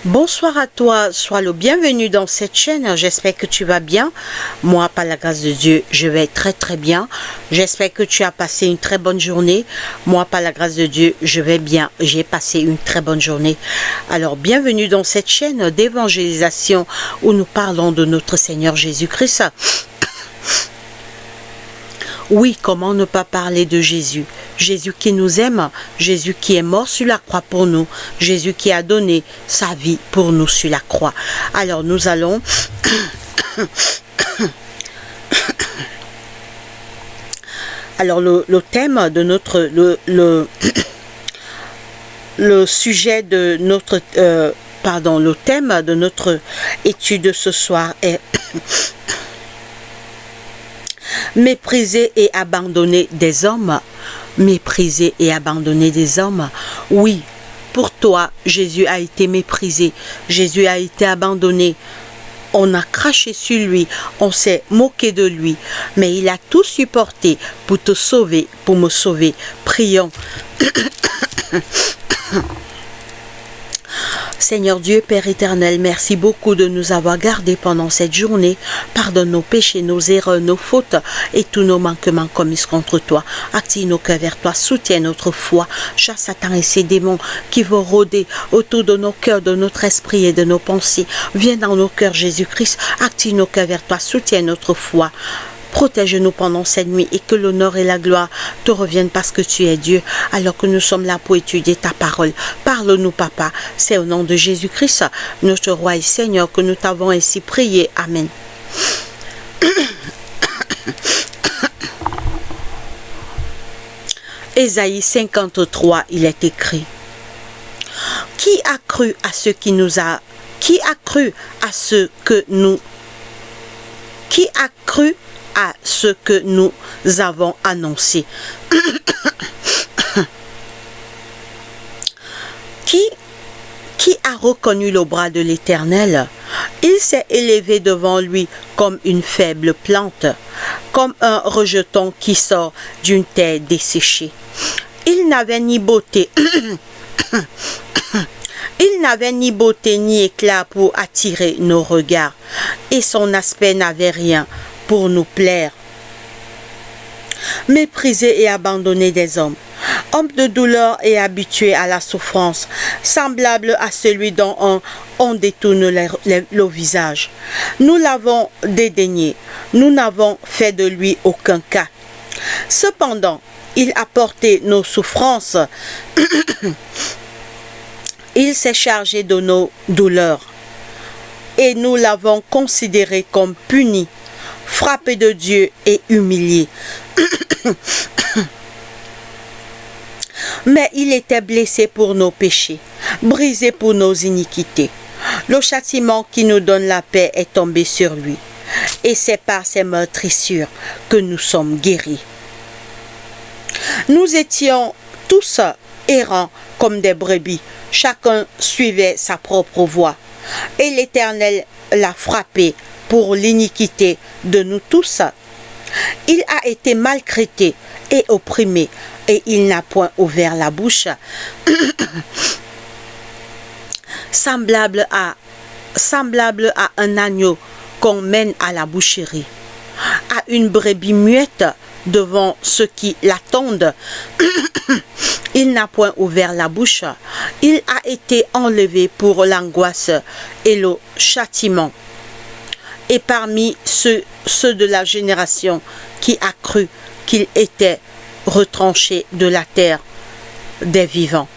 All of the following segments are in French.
Bonsoir à toi, sois le bienvenu dans cette chaîne, j'espère que tu vas bien. Moi, par la grâce de Dieu, je vais très bien. J'espère que tu as passé une très bonne journée. Moi, par la grâce de Dieu, je vais bien. J'ai passé une très bonne journée. Alors, bienvenue dans cette chaîne d'évangélisation où nous parlons de notre Seigneur Jésus-Christ. Oui, comment ne pas parler de Jésus? Jésus qui nous aime, Jésus qui est mort sur la croix pour nous, Jésus qui a donné sa vie pour nous sur la croix. Alors nous allons... Alors le thème de notre... Le sujet de notre... le thème de notre étude ce soir est... Mépriser et abandonner des hommes. Mépriser et abandonner des hommes. Oui, pour toi, Jésus a été méprisé. Jésus a été abandonné. On a craché sur lui. On s'est moqué de lui. Mais il a tout supporté pour te sauver, pour me sauver. Prions. Seigneur Dieu, Père éternel, merci beaucoup de nous avoir gardés pendant cette journée. Pardonne nos péchés, nos erreurs, nos fautes et tous nos manquements commis contre toi. Active nos cœurs vers toi, soutiens notre foi. Chasse Satan et ses démons qui vont rôder autour de nos cœurs, de notre esprit et de nos pensées. Viens dans nos cœurs, Jésus-Christ. Active nos cœurs vers toi, soutiens notre foi. Protège-nous pendant cette nuit et que l'honneur et la gloire te reviennent parce que tu es Dieu, alors que nous sommes là pour étudier ta parole. Parle-nous, Papa. C'est au nom de Jésus-Christ, notre Roi et Seigneur, que nous t'avons ainsi prié. Amen. Ésaïe 53, il est écrit. Qui a cru à ce qui nous a... Qui a cru à ce que nous... Qui a cru à ce que nous avons annoncé? Qui a reconnu le bras de l'Éternel? Il s'est élevé devant lui comme une faible plante, comme un rejeton qui sort d'une terre desséchée. Il n'avait ni beauté, il n'avait ni beauté ni éclat pour attirer nos regards, et son aspect n'avait rien pour nous plaire. Méprisé et abandonné des hommes, homme de douleur et habitué à la souffrance, semblable à celui dont on détourne le visage. Nous l'avons dédaigné, nous n'avons fait de lui aucun cas. Cependant, il a porté nos souffrances, il s'est chargé de nos douleurs, et nous l'avons considéré comme puni, frappé de Dieu et humilié. Mais il était blessé pour nos péchés, brisé pour nos iniquités. Le châtiment qui nous donne la paix est tombé sur lui, et c'est par ses meurtrissures que nous sommes guéris. Nous étions tous errants comme des brebis, chacun suivait sa propre voie, et l'Éternel l'a frappé pour l'iniquité de nous tous. Il a été maltraité et opprimé, et il n'a point ouvert la bouche. semblable à un agneau qu'on mène à la boucherie, à une brebis muette devant ceux qui l'attendent. Il n'a point ouvert la bouche. Il a été enlevé pour l'angoisse et le châtiment. Et parmi ceux de la génération qui a cru qu'il était retranché de la terre des vivants.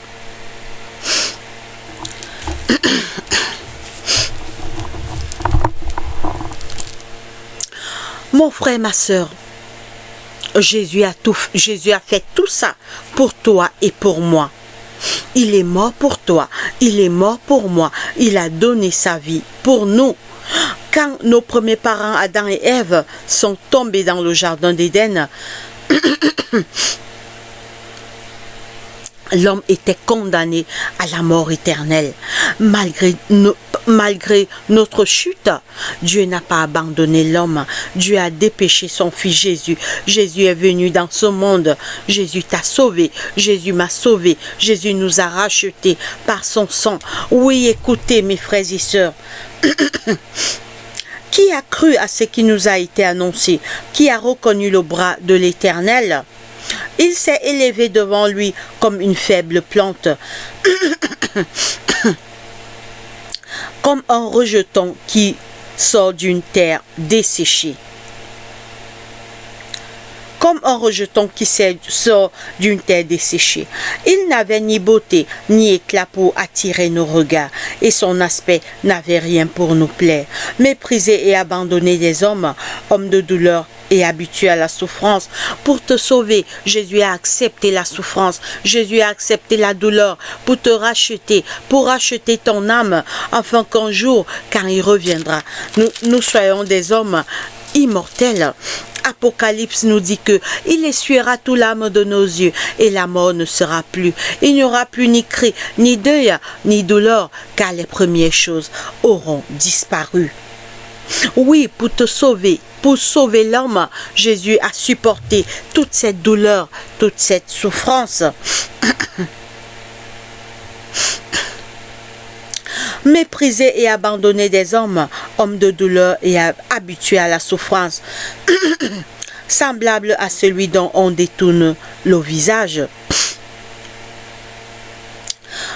Mon frère, ma soeur, Jésus a fait tout ça pour toi et pour moi. Il est mort pour toi, il est mort pour moi, il a donné sa vie pour nous. Quand nos premiers parents, Adam et Ève, sont tombés dans le jardin d'Éden, l'homme était condamné à la mort éternelle. Malgré Malgré notre chute, Dieu n'a pas abandonné l'homme. Dieu a dépêché son fils Jésus. Jésus est venu dans ce monde. Jésus t'a sauvé. Jésus m'a sauvé. Jésus nous a rachetés par son sang. Oui, écoutez mes frères et sœurs. Qui a cru à ce qui nous a été annoncé? Qui a reconnu le bras de l'Éternel? Il s'est élevé devant lui comme une faible plante. Comme un rejeton qui sort d'une terre desséchée. Comme un rejeton qui sort d'une terre desséchée. Il n'avait ni beauté, ni éclat pour attirer nos regards, et son aspect n'avait rien pour nous plaire. Méprisé et abandonné des hommes, homme de douleur et habitué à la souffrance. Pour te sauver, Jésus a accepté la souffrance, Jésus a accepté la douleur pour te racheter, pour racheter ton âme, afin qu'un jour, quand il reviendra, nous soyons des hommes immortels. Apocalypse nous dit que il essuiera tout l'âme de nos yeux et la mort ne sera plus. Il n'y aura plus ni cri, ni deuil, ni douleur, car les premières choses auront disparu. Oui, pour te sauver, pour sauver l'homme, Jésus a supporté toute cette douleur, toute cette souffrance. Méprisé et abandonné des hommes, homme de douleur et habitué à la souffrance, semblable à celui dont on détourne le visage.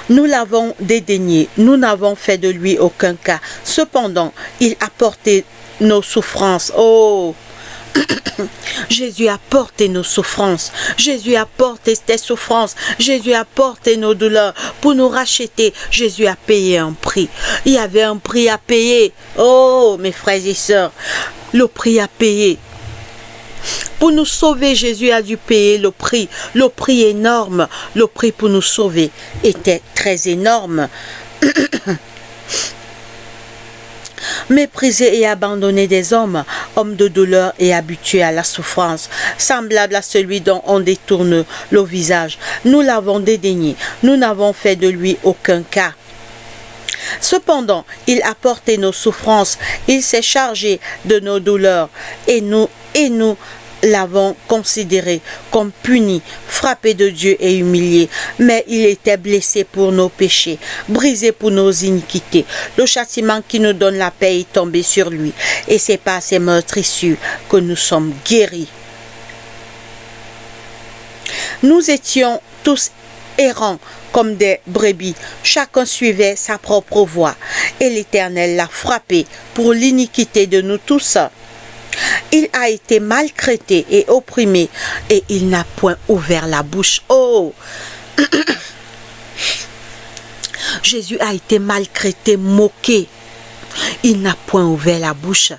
Nous l'avons dédaigné, nous n'avons fait de lui aucun cas. Cependant, il a porté nos souffrances. Oh! Jésus a porté nos souffrances. Jésus a porté tes souffrances. Jésus a porté nos douleurs pour nous racheter. Jésus a payé un prix. Il y avait un prix à payer. Oh, mes frères et sœurs, le prix à payer. Pour nous sauver, Jésus a dû payer le prix énorme. Le prix pour nous sauver était très énorme. Méprisé et abandonné des hommes, homme de douleur et habitué à la souffrance, semblable à celui dont on détourne le visage. Nous l'avons dédaigné, nous n'avons fait de lui aucun cas. Cependant, il a porté nos souffrances, il s'est chargé de nos douleurs, et nous l'avons considéré comme puni, frappé de Dieu et humilié, mais il était blessé pour nos péchés, brisé pour nos iniquités. Le châtiment qui nous donne la paix est tombé sur lui, et c'est par ses meurtrissures que nous sommes guéris. Nous étions tous errants comme des brebis, chacun suivait sa propre voie, et l'Éternel l'a frappé pour l'iniquité de nous tous. Il a été maltraité et opprimé, et il n'a point ouvert la bouche. Oh! Jésus a été maltraité, moqué. Il n'a point ouvert la bouche.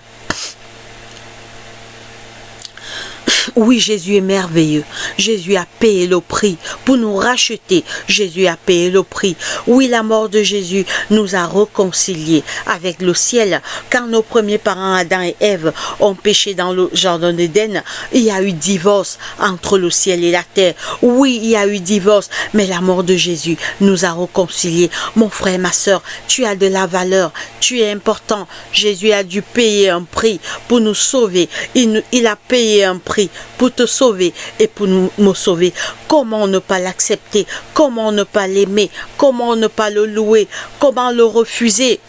Oui, Jésus est merveilleux. Jésus a payé le prix pour nous racheter. Jésus a payé le prix. Oui, la mort de Jésus nous a réconciliés avec le ciel. Quand nos premiers parents, Adam et Ève, ont péché dans le jardin d'Éden, il y a eu divorce entre le ciel et la terre. Oui, il y a eu divorce, mais la mort de Jésus nous a réconciliés. Mon frère, ma soeur, tu as de la valeur. Tu es important. Jésus a dû payer un prix pour nous sauver. Il a payé un prix pour te sauver et pour nous sauver. Comment ne pas l'accepter? Comment ne pas l'aimer? Comment ne pas le louer? Comment le refuser?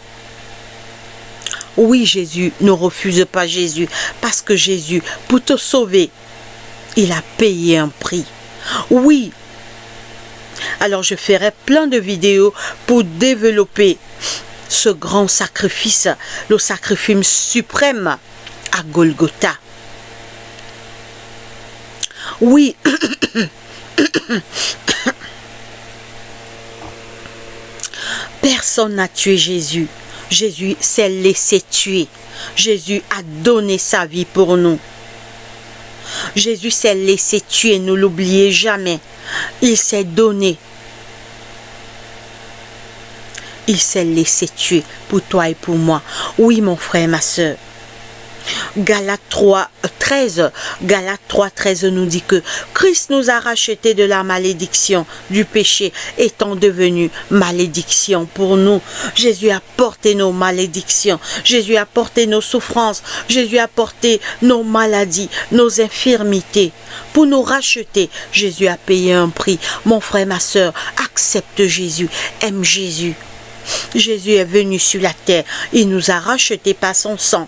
Oui, Jésus, ne refuse pas Jésus, parce que Jésus, pour te sauver, il a payé un prix. Oui. Alors je ferai plein de vidéos pour développer ce grand sacrifice, le sacrifice suprême à Golgotha. Oui, personne n'a tué Jésus. Jésus s'est laissé tuer. Jésus a donné sa vie pour nous. Jésus s'est laissé tuer, ne l'oubliez jamais. Il s'est donné. Il s'est laissé tuer pour toi et pour moi. Oui, mon frère, ma soeur. Galates 3, 13. Galates 3, 13 nous dit que Christ nous a rachetés de la malédiction du péché, étant devenu malédiction pour nous. Jésus a porté nos malédictions. Jésus a porté nos souffrances. Jésus a porté nos maladies, nos infirmités. Pour nous racheter, Jésus a payé un prix. Mon frère, ma soeur, accepte Jésus, aime Jésus. Jésus est venu sur la terre. Il nous a rachetés par son sang.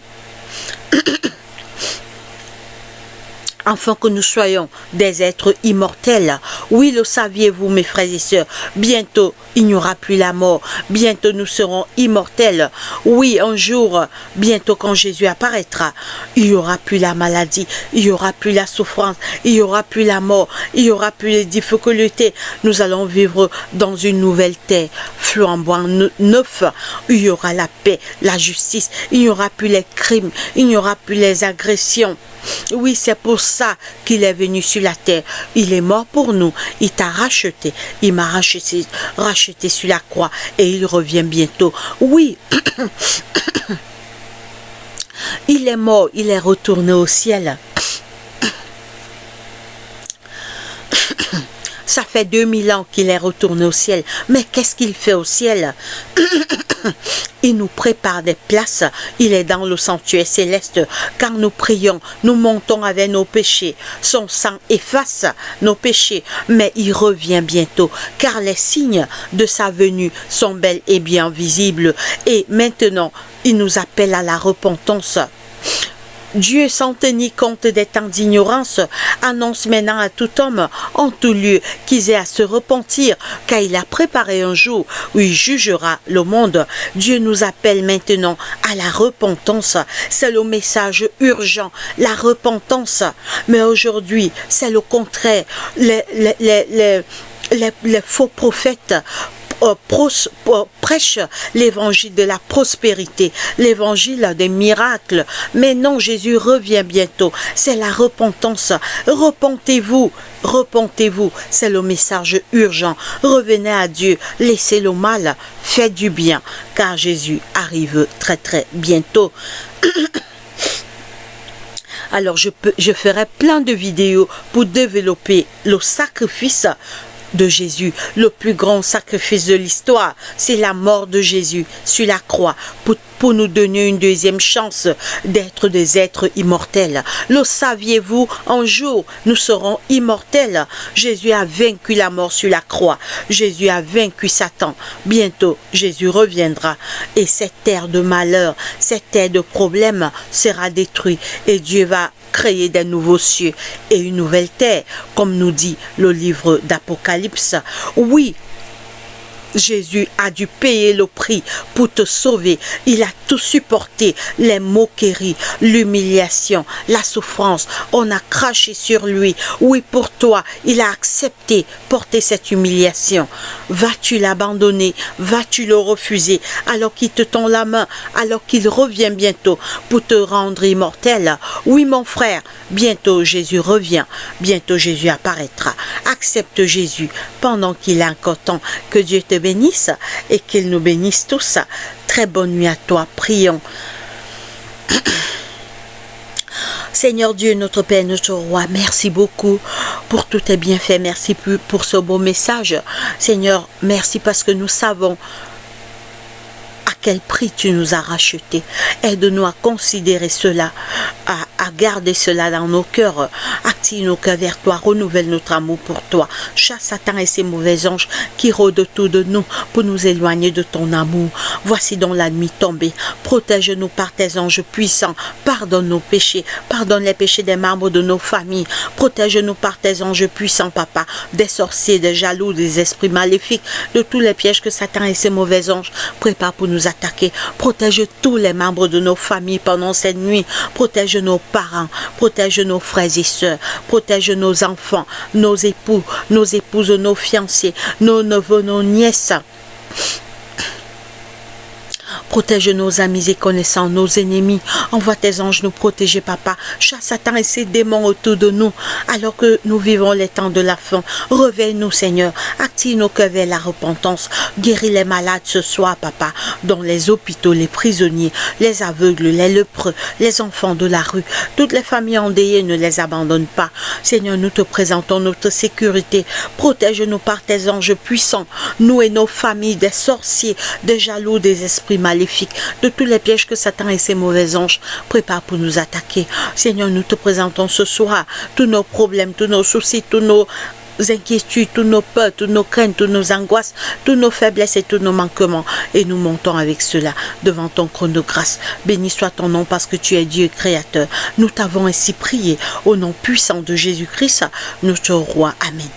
Afin que nous soyons des êtres immortels. Oui, le saviez-vous, mes frères et sœurs, bientôt il n'y aura plus la mort, bientôt nous serons immortels. Oui, un jour, bientôt quand Jésus apparaîtra, il n'y aura plus la maladie, il n'y aura plus la souffrance, il n'y aura plus la mort, il n'y aura plus les difficultés. Nous allons vivre dans une nouvelle terre, flambant neuf, il y aura la paix, la justice, il n'y aura plus les crimes, il n'y aura plus les agressions. Oui, c'est pour ça qu'il est venu sur la terre. Il est mort pour nous. Il t'a racheté. Il m'a racheté sur la croix. Et il revient bientôt. Oui. Il est mort. Il est retourné au ciel. Ça fait 2000 ans qu'il est retourné au ciel. Mais qu'est-ce qu'il fait au ciel? Il nous prépare des places. Il est dans le sanctuaire céleste. Car nous prions, nous montons avec nos péchés. Son sang efface nos péchés. Mais il revient bientôt. Car les signes de sa venue sont bel et bien visibles. Et maintenant, il nous appelle à la repentance. Dieu, sans tenir compte des temps d'ignorance, annonce maintenant à tout homme, en tout lieu, qu'ils aient à se repentir, car il a préparé un jour où il jugera le monde. Dieu nous appelle maintenant à la repentance. C'est le message urgent, la repentance. Mais aujourd'hui, c'est le contraire. Les faux prophètes prêche l'évangile de la prospérité, l'évangile des miracles. Mais non, Jésus revient bientôt. C'est la repentance. Repentez-vous. Repentez-vous. C'est le message urgent. Revenez à Dieu. Laissez le mal. Faites du bien. Car Jésus arrive très très bientôt. Alors je ferai plein de vidéos pour développer le sacrifice de Jésus, le plus grand sacrifice de l'histoire, c'est la mort de Jésus sur la croix pour nous donner une deuxième chance d'être des êtres immortels. Le saviez-vous, un jour nous serons immortels. Jésus a vaincu la mort sur la croix. Jésus a vaincu Satan. Bientôt, Jésus reviendra et cette terre de malheur, cette terre de problèmes sera détruite et Dieu va créer des nouveaux cieux et une nouvelle terre, comme nous dit le livre d'Apocalypse. Oui, Jésus a dû payer le prix pour te sauver. Il a tout supporté, les moqueries, l'humiliation, la souffrance. On a craché sur lui. Oui, pour toi, il a accepté porter cette humiliation. Vas-tu l'abandonner? Vas-tu le refuser alors qu'il te tend la main, alors qu'il revient bientôt pour te rendre immortel? Oui, mon frère, bientôt Jésus revient. Bientôt Jésus apparaîtra. Accepte Jésus pendant qu'il est encore temps. Que Dieu te bénisse et qu'il nous bénisse tous. Très bonne nuit à toi. Prions. Seigneur Dieu, notre Père, notre Roi, merci beaucoup pour tous tes bienfaits. Merci pour ce beau message. Seigneur, merci parce que nous savons à quel prix tu nous as rachetés. Aide-nous à considérer cela, à garder cela dans nos cœurs. Active nos cœurs vers toi, renouvelle notre amour pour toi. Chasse Satan et ses mauvais anges qui rôdent autour de nous pour nous éloigner de ton amour. Voici donc la nuit tombée. Protège-nous par tes anges puissants. Pardonne nos péchés. Pardonne les péchés des membres de nos familles. Protège-nous par tes anges puissants, Papa, des sorciers, des jaloux, des esprits maléfiques, de tous les pièges que Satan et ses mauvais anges préparent pour nous attaquer. Protège tous les membres de nos familles pendant cette nuit. Protège nos parents. Protège nos frères et sœurs. Protège nos enfants, nos époux, nos épouses, nos fiancés, nos neveux, nos nièces. Protège nos amis et connaissants, nos ennemis. Envoie tes anges nous protéger, papa. Chasse Satan et ses démons autour de nous, alors que nous vivons les temps de la fin. Réveille-nous, Seigneur. Active nos cœurs vers la repentance. Guéris les malades ce soir, papa, dans les hôpitaux, les prisonniers, les aveugles, les lépreux, les enfants de la rue. Toutes les familles endeuillées, ne les abandonne pas. Seigneur, nous te présentons notre sécurité. Protège-nous par tes anges puissants, nous et nos familles, des sorciers, des jaloux, des esprits maléfiques, de tous les pièges que Satan et ses mauvais anges préparent pour nous attaquer. Seigneur, nous te présentons ce soir tous nos problèmes, tous nos soucis, tous nos inquiétudes, tous nos peurs, tous nos craintes, tous nos angoisses, tous nos faiblesses et tous nos manquements. Et nous montons avec cela devant ton trône de grâce. Béni soit ton nom parce que tu es Dieu créateur. Nous t'avons ainsi prié au nom puissant de Jésus-Christ, notre roi. Amen.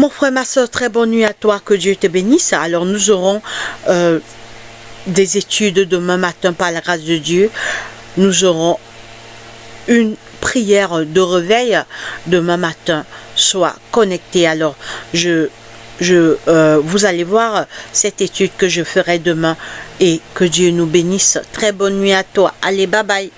Mon frère, ma soeur, très bonne nuit à toi, que Dieu te bénisse. Alors nous aurons des études demain matin par la grâce de Dieu. Nous aurons une prière de réveil demain matin. Sois connecté. Alors vous allez voir cette étude que je ferai demain et que Dieu nous bénisse. Très bonne nuit à toi. Allez, bye bye.